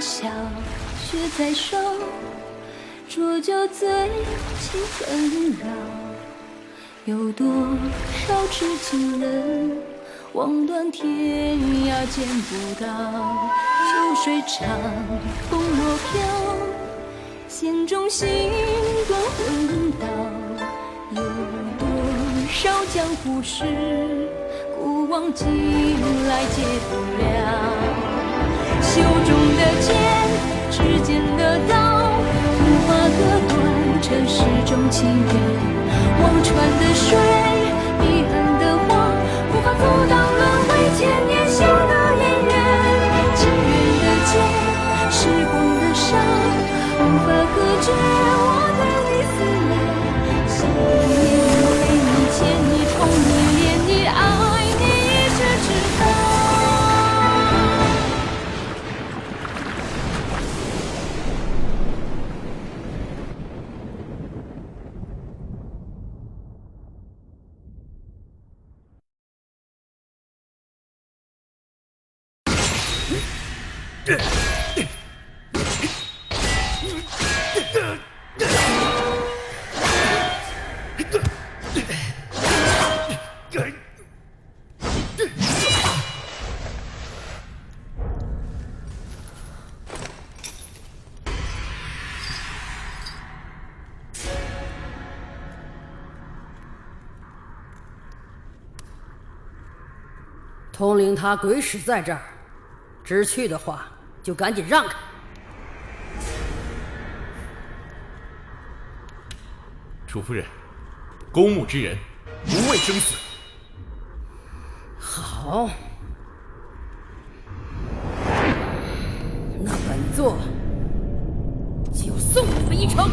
下，雪在烧，浊酒醉，气纷扰。有多少痴情人，望断天涯见不到。秋水长，风若飘，弦中星断魂道。有多少江湖事，古往今来解不了。袖中的剑，指尖的刀，无法割断这世中情缘。忘川的水，遗憾的话，无法阻挡轮回千年修的姻缘。情缘的劫，时光的伤，无法隔绝我的你思念。想念为你牵你宠你恋你爱你一世知道。统领他鬼使在这儿，知趣的话就赶紧让开。楚夫人，公墓之人，无畏生死。好，那本座就送你们一程。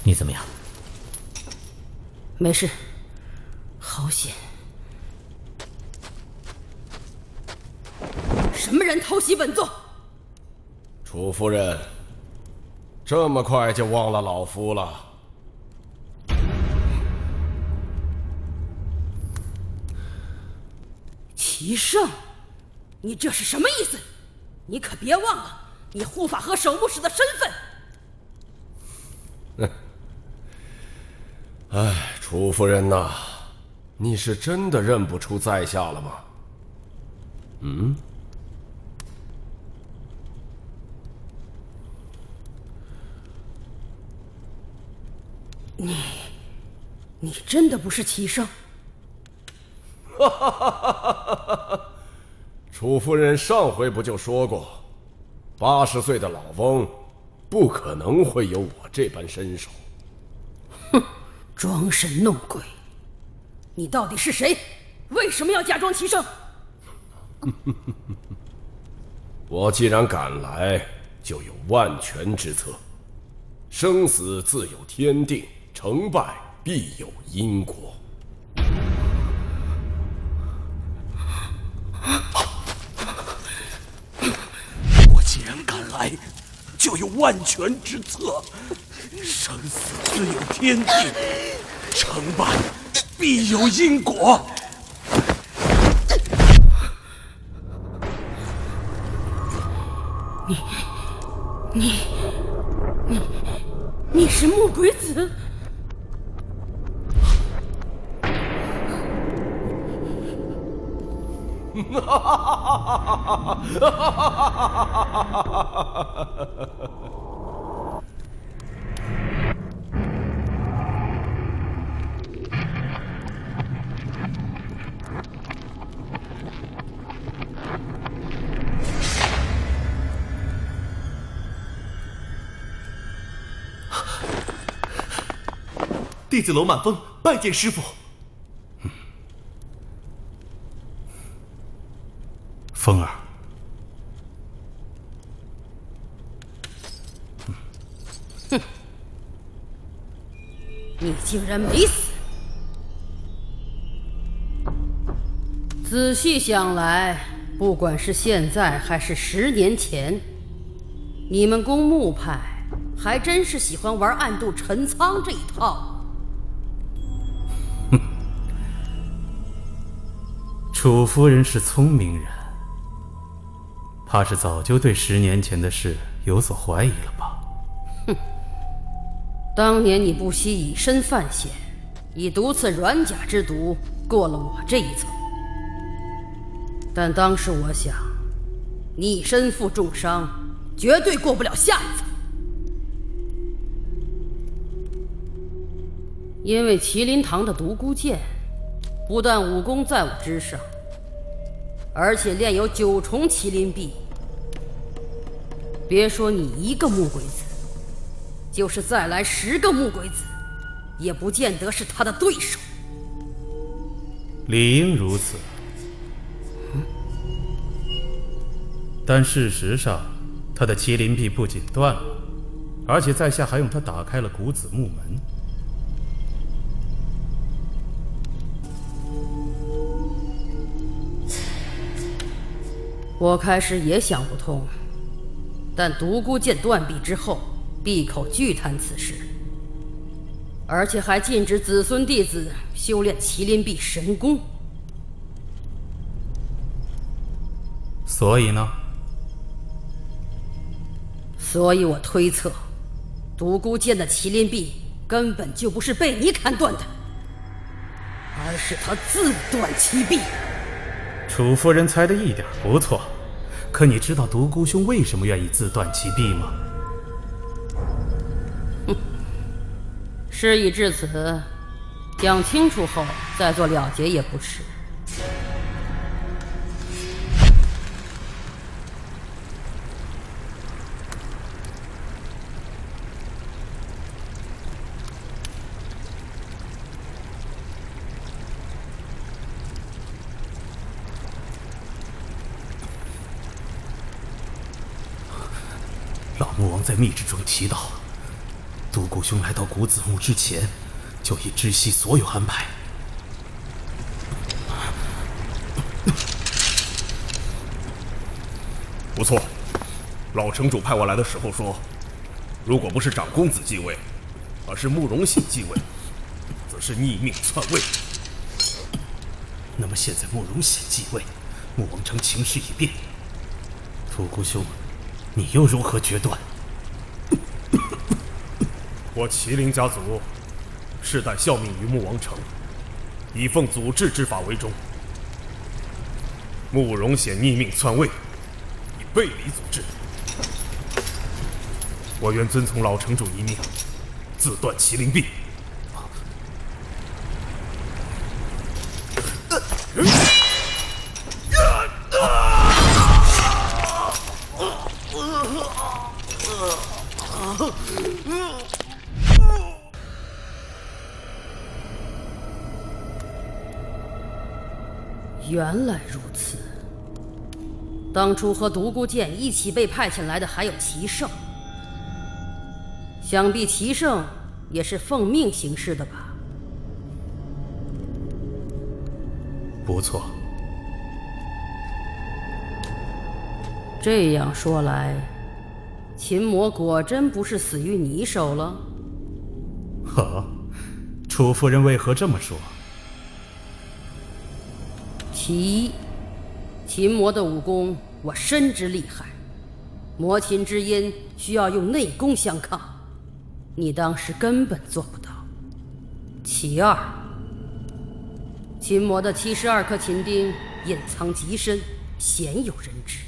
你怎么样？没事，好险！什么人偷袭本座？楚夫人，这么快就忘了老夫了？齐胜，你这是什么意思？你可别忘了你护法和守墓使的身份。哎，楚夫人呐，你是真的认不出在下了吗？嗯？你真的不是齐胜？哈哈哈哈哈！楚夫人上回不就说过，80岁的老翁不可能会有我这般身手。哼，装神弄鬼！你到底是谁？为什么要假装齐胜？我既然敢来，就有万全之策。生死自有天定，成败必有因果。我既然敢来，就有万全之策。生死自有天定，成败必有因果。你是木鬼子？弟子楼满风拜见师父。风儿，你竟然没死！仔细想来，不管是现在还是10年前，你们公墓派还真是喜欢玩暗度陈仓这一套。楚夫人是聪明人，怕是早就对10年前的事有所怀疑了吧？哼，当年你不惜以身犯险，以毒刺软甲之毒过了我这一层，但当时我想，你身负重伤，绝对过不了下一层。因为麒麟堂的独孤剑不但武功在我之上，而且练有9重麒麟臂。别说你一个木鬼子，就是再来10个木鬼子，也不见得是他的对手。理应如此，但事实上，他的麒麟臂不仅断了，而且在下还用它打开了古子木门。我开始也想不通，但独孤剑断臂之后，闭口拒谈此事，而且还禁止子孙弟子修炼麒麟臂神功。所以呢？所以我推测，独孤剑的麒麟臂根本就不是被你砍断的，而是他自断其臂。楚夫人猜的一点不错，可你知道独孤兄为什么愿意自断其臂吗？事已至此，讲清楚后再做了结也不迟。老木王在密旨中提到，独孤兄来到古子墓之前，就已知悉所有安排。不错，老城主派我来的时候说，如果不是长公子继位，而是慕容显继位，则是逆命篡位。那么现在慕容显继位，穆王城情势已变，独孤兄，你又如何决断？我麒麟家族世代效命于穆王城，以奉祖制之法为忠。慕容显逆命篡位，已背离祖制，我愿遵从老城主遗命，自断麒麟臂。原来如此，当初和独孤剑一起被派遣来的还有齐胜，想必齐胜也是奉命行事的吧？不错。这样说来，秦魔果真不是死于你手了？呵，楚夫人为何这么说？其一，秦魔的武功我深知厉害，魔秦之音需要用内功相抗，你当时根本做不到。其二，秦魔的72颗秦钉隐藏极深，鲜有人知。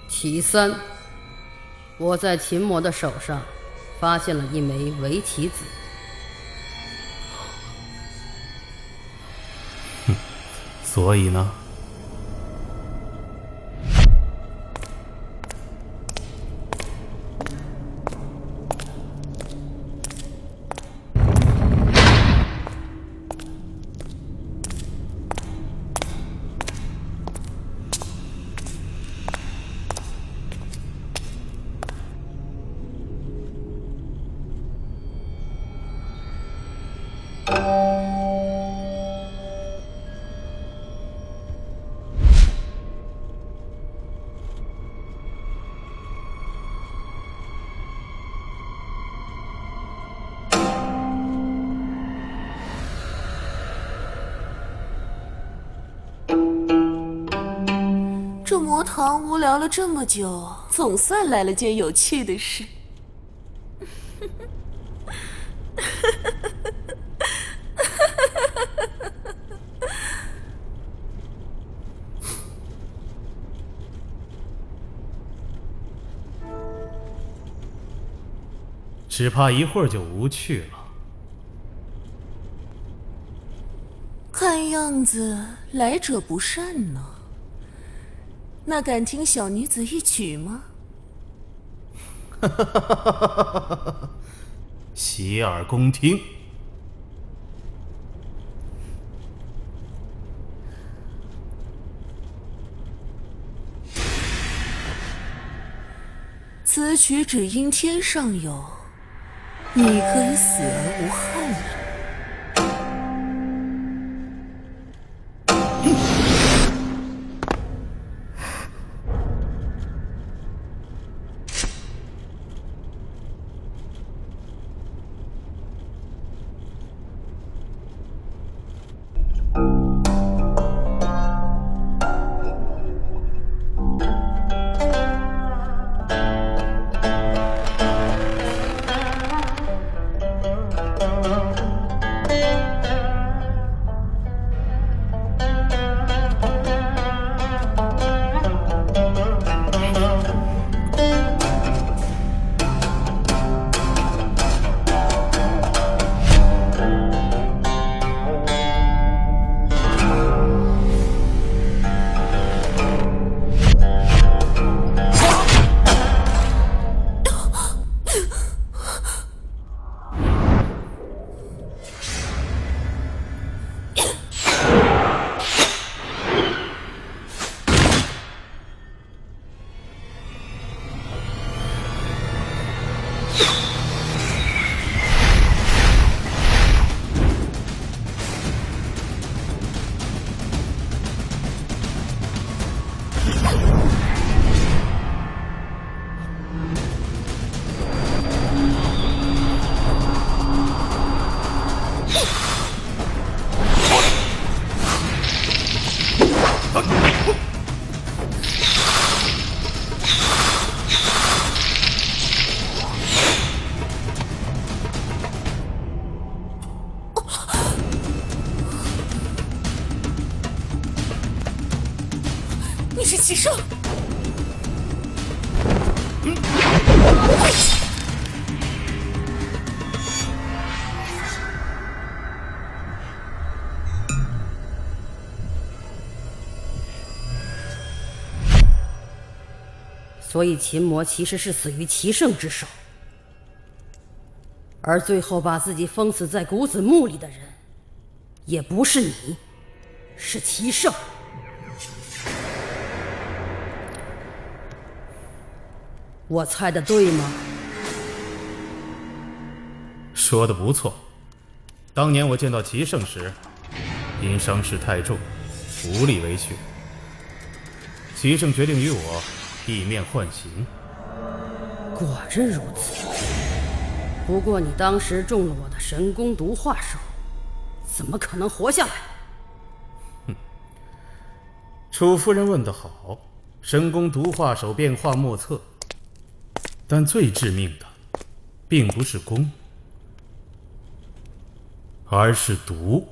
其三，我在秦魔的手上发现了一枚围棋子。所以呢？这魔堂无聊了这么久，总算来了件有趣的事。只怕一会儿就无趣了。看样子来者不善呢。那敢听小女子一曲吗？洗耳恭听。此曲只应天上有，你可以死而无憾了。你是齐胜！所以秦魔其实是死于齐胜之手，而最后把自己封死在古子墓里的人，也不是你，是齐胜。我猜的对吗？说的不错。当年我见到齐胜时，因伤势太重，无力为去。齐胜决定与我一面换刑。果真如此。不过你当时中了我的神功毒化手，怎么可能活下来？楚夫人问得好，神功毒化手变化莫测，但最致命的并不是功，而是毒。